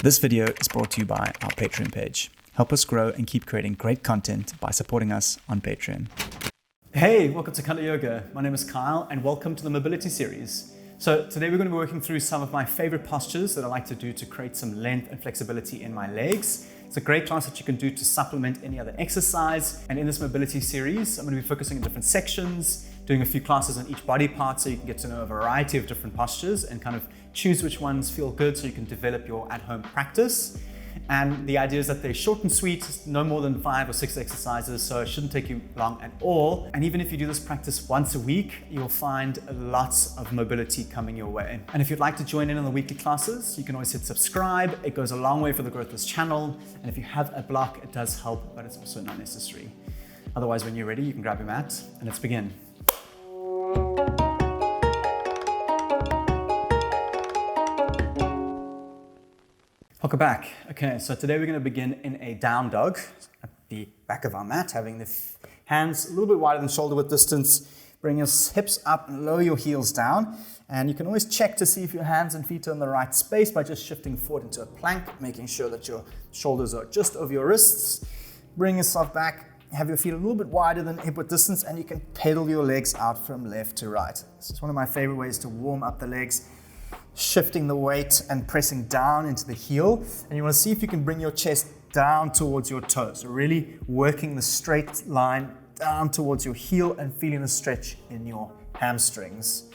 This video is brought to you by our Patreon page. Help us grow and keep creating great content by supporting us on Patreon. Hey, welcome to Kanda Yoga. My name is Kyle and welcome to the Mobility Series. So today we're going to be working through some of my favorite postures that I like to do to create some length and flexibility in my legs. It's a great class that you can do to supplement any other exercise. And in this Mobility Series, I'm going to be focusing on different sections, doing a few classes on each body part so you can get to know a variety of different postures and kind of choose which ones feel good so you can develop your at-home practice. And the idea is that they're short and sweet, no more than 5 or 6 exercises, so it shouldn't take you long at all. And even if you do this practice once a week, you'll find lots of mobility coming your way. And if you'd like to join in on the weekly classes, you can always hit subscribe. It goes a long way for the growth of this channel. And if you have a block, it does help, but it's also not necessary. Otherwise, when you're ready, you can grab your mat and let's begin. Welcome back. Okay, so today we're going to begin in a down dog at the back of our mat, having the hands a little bit wider than shoulder width distance. Bring your hips up and lower your heels down. And you can always check to see if your hands and feet are in the right space by just shifting forward into a plank, making sure that your shoulders are just over your wrists. Bring yourself back, have your feet a little bit wider than hip width distance, and you can pedal your legs out from left to right. This is one of my favorite ways to warm up the legs. Shifting the weight and pressing down into the heel. And you want to see if you can bring your chest down towards your toes. So really working the straight line down towards your heel and feeling the stretch in your hamstrings.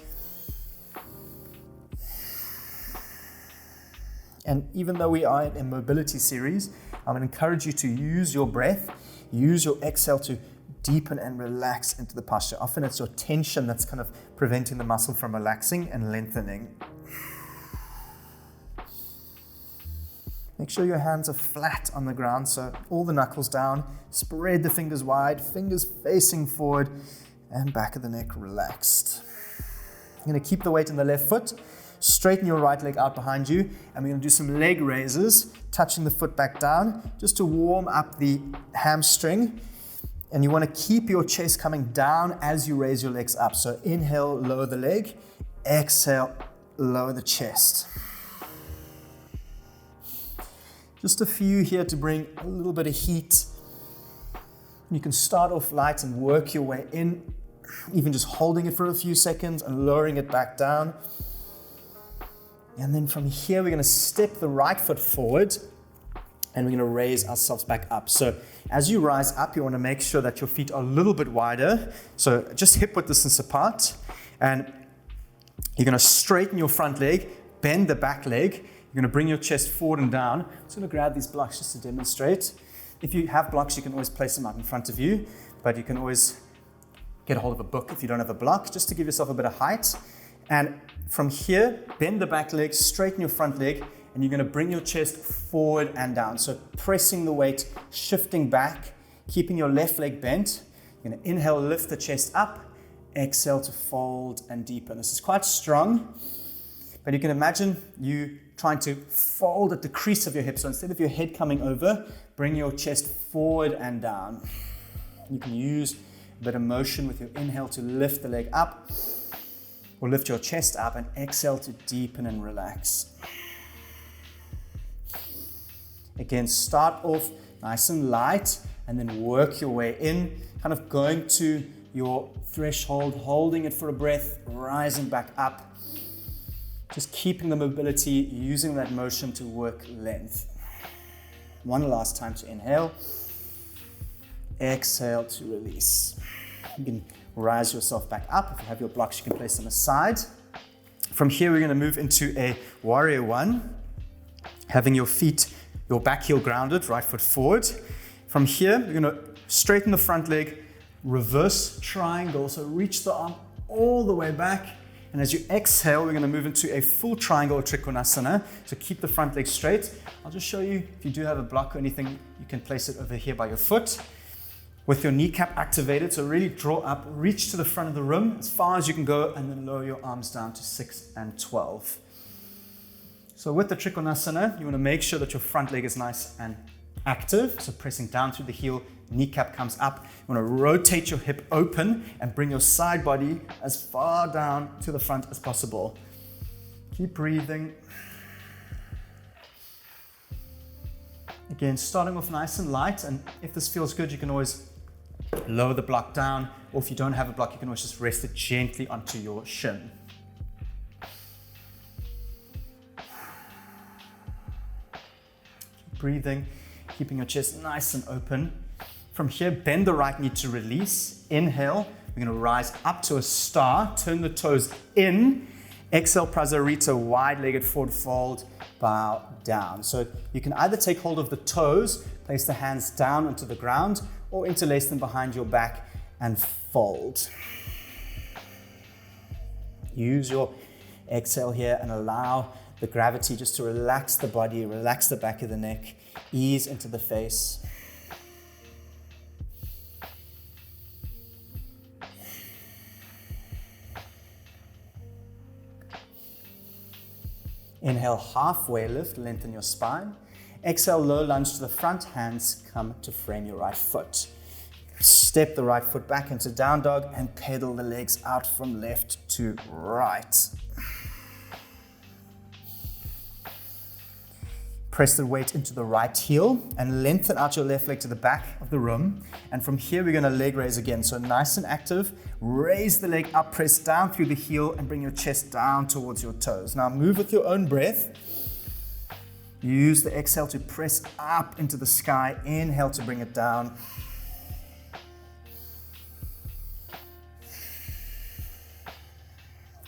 And even though we are in a mobility series, I'm going to encourage you to use your breath, use your exhale to deepen and relax into the posture. Often it's your tension that's kind of preventing the muscle from relaxing and lengthening. Make sure your hands are flat on the ground, so all the knuckles down, spread the fingers wide, fingers facing forward, and back of the neck relaxed. You're going to keep the weight in the left foot, straighten your right leg out behind you, and we're going to do some leg raises, touching the foot back down, just to warm up the hamstring. And you want to keep your chest coming down as you raise your legs up. So inhale, lower the leg, exhale, lower the chest. Just a few here to bring a little bit of heat. You can start off light and work your way in, even just holding it for a few seconds and lowering it back down. And then from here, we're going to step the right foot forward and we're going to raise ourselves back up. So as you rise up, you want to make sure that your feet are a little bit wider. So just hip width distance apart. And you're going to straighten your front leg, bend the back leg. You're going to bring your chest forward and down. I'm just going to grab these blocks just to demonstrate. If you have blocks, you can always place them out in front of you, but you can always get a hold of a book if you don't have a block, just to give yourself a bit of height. And from here, bend the back leg, straighten your front leg, and you're going to bring your chest forward and down. So pressing the weight, shifting back, keeping your left leg bent. You're going to inhale, lift the chest up, exhale to fold and deepen. This is quite strong, but you can imagine you trying to fold at the crease of your hips. So instead of your head coming over, bring your chest forward and down. You can use a bit of motion with your inhale to lift the leg up, or lift your chest up, and exhale to deepen and relax. Again, start off nice and light, and then work your way in, kind of going to your threshold, holding it for a breath, rising back up. Just keeping the mobility, using that motion to work length. One last time to inhale. Exhale to release. You can rise yourself back up. If you have your blocks, you can place them aside. From here, we're going to move into a warrior one. Having your feet, your back heel grounded, right foot forward. From here, we're going to straighten the front leg, reverse triangle. So reach the arm all the way back. And as you exhale, we're going to move into a full triangle or trikonasana. So keep the front leg straight. I'll just show you, if you do have a block or anything, you can place it over here by your foot. With your kneecap activated, so really draw up, reach to the front of the room as far as you can go, and then lower your arms down to 6 and 12. So with the trikonasana, you want to make sure that your front leg is nice and active. So pressing down through the heel, kneecap comes up. You want to rotate your hip open and bring your side body as far down to the front as possible. Keep breathing. Again, starting off nice and light, and if this feels good, you can always lower the block down, or if you don't have a block, you can always just rest it gently onto your shin. Keep breathing, keeping your chest nice and open. From here, bend the right knee to release. Inhale, we're going to rise up to a star, turn the toes in. Exhale, Prasarita, wide-legged forward fold, bow down. So you can either take hold of the toes, place the hands down onto the ground, or interlace them behind your back and fold. Use your exhale here and allow the gravity just to relax the body, relax the back of the neck, ease into the face. Inhale, halfway lift, lengthen your spine. Exhale, low lunge to the front, hands come to frame your right foot. Step the right foot back into down dog and pedal the legs out from left to right. Press the weight into the right heel and lengthen out your left leg to the back of the room. And from here, we're gonna leg raise again. So nice and active, raise the leg up, press down through the heel and bring your chest down towards your toes. Now move with your own breath. Use the exhale to press up into the sky. Inhale to bring it down.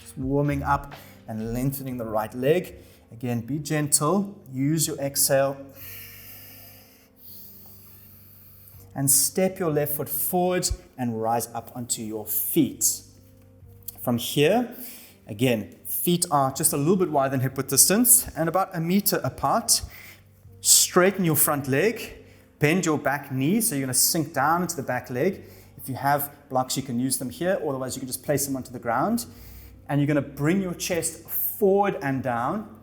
Just warming up and lengthening the right leg. Again, be gentle, use your exhale, and step your left foot forward and rise up onto your feet. From here, again, feet are just a little bit wider than hip width distance and about 1 meter apart. Straighten your front leg, bend your back knee, so you're going to sink down into the back leg. If you have blocks, you can use them here, otherwise you can just place them onto the ground. And you're going to bring your chest forward and down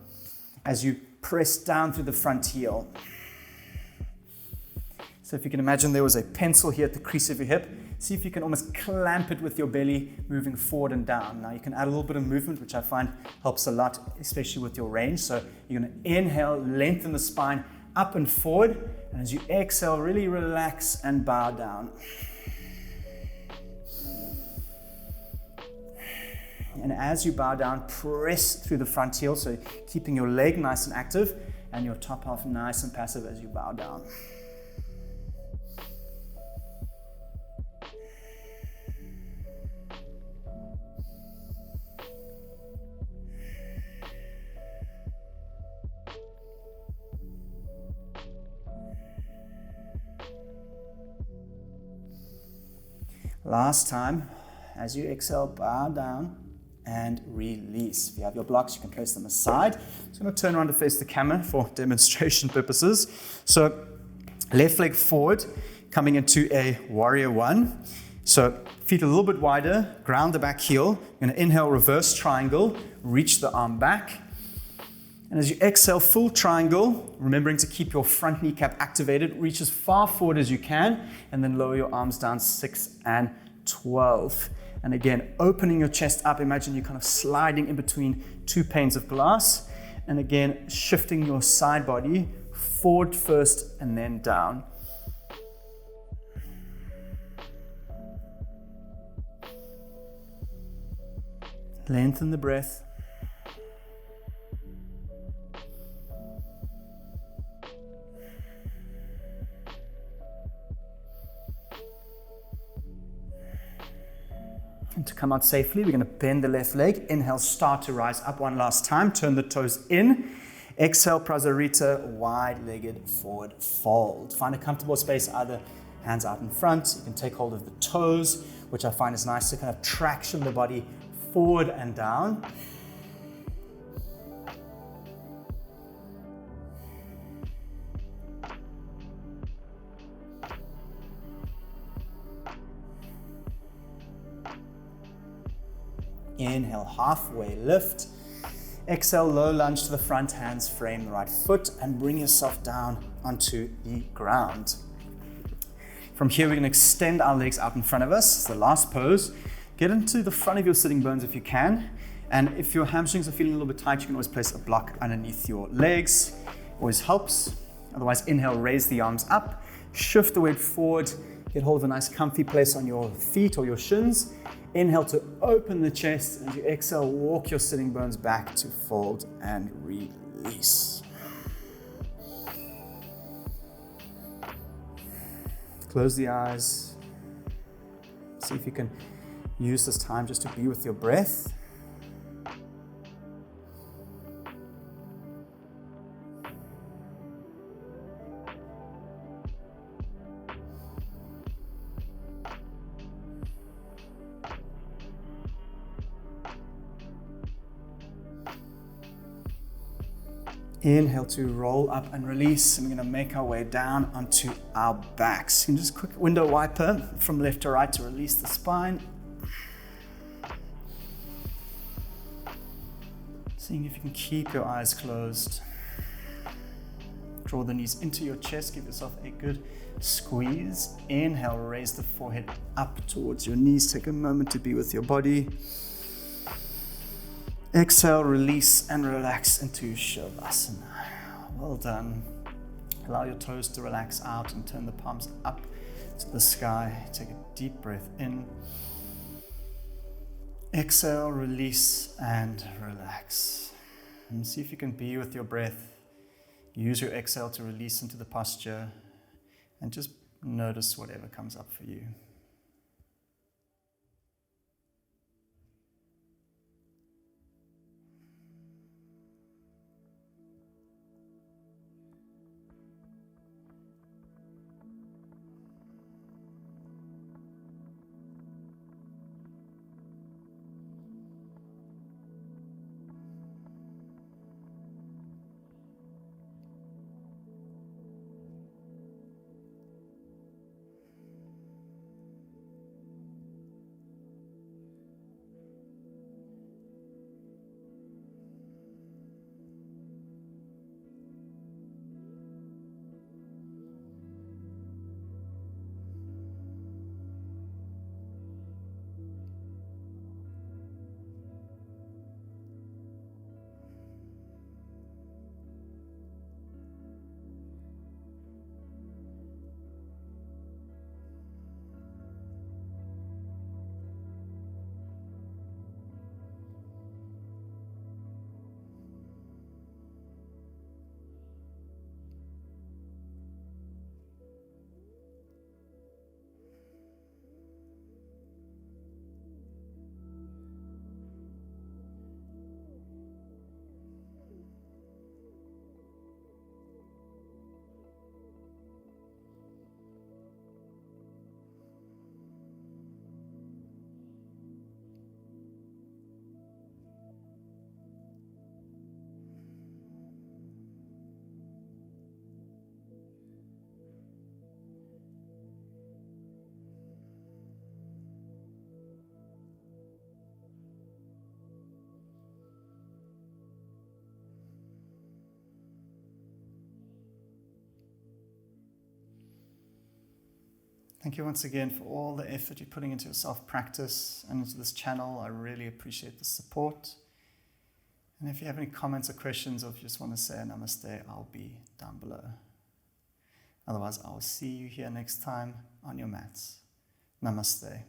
as you press down through the front heel. So if you can imagine there was a pencil here at the crease of your hip, see if you can almost clamp it with your belly moving forward and down. Now you can add a little bit of movement, which I find helps a lot, especially with your range. So you're gonna inhale, lengthen the spine up and forward, and as you exhale, really relax and bow down. And as you bow down, press through the front heel, so keeping your leg nice and active and your top half nice and passive as you bow down. Last time, as you exhale, bow down and release. If you have your blocks, you can place them aside. I'm just going to turn around to face the camera for demonstration purposes. So left leg forward, coming into a warrior one. So feet a little bit wider, ground the back heel. You're going to inhale, reverse triangle, reach the arm back. And as you exhale, full triangle, remembering to keep your front kneecap activated, reach as far forward as you can, and then lower your arms down 6 and 12. And again, opening your chest up, imagine you're kind of sliding in between 2 panes of glass. And again, shifting your side body forward first and then down. Lengthen the breath. And to come out safely, we're going to bend the left leg. Inhale, start to rise up one last time. Turn the toes in. Exhale, Prasarita, wide-legged forward fold. Find a comfortable space, either hands out in front. You can take hold of the toes, which I find is nice to kind of traction the body forward and down. Inhale, halfway lift. Exhale, low lunge to the front, hands frame the right foot and bring yourself down onto the ground. From here, we're going to extend our legs out in front of us. It's the last pose. Get into the front of your sitting bones if you can. And if your hamstrings are feeling a little bit tight, you can always place a block underneath your legs. Always helps. Otherwise, inhale, raise the arms up, shift the weight forward, get hold of a nice comfy place on your feet or your shins. Inhale to open the chest, and as you exhale, walk your sitting bones back to fold and release. Close the eyes. See if you can use this time just to be with your breath. Inhale to roll up and release, and we're going to make our way down onto our backs. And just a quick window wiper from left to right to release the spine. Seeing if you can keep your eyes closed. Draw the knees into your chest, give yourself a good squeeze. Inhale, raise the forehead up towards your knees. Take a moment to be with your body. Exhale, release and relax into Shavasana. Well done. Allow your toes to relax out and turn the palms up to the sky. Take a deep breath in. Exhale, release and relax. And see if you can be with your breath. Use your exhale to release into the posture and just notice whatever comes up for you. Thank you once again for all the effort you're putting into your self-practice and into this channel. I really appreciate the support. And if you have any comments or questions, or if you just want to say namaste, I'll be down below. Otherwise, I'll see you here next time on your mats. Namaste.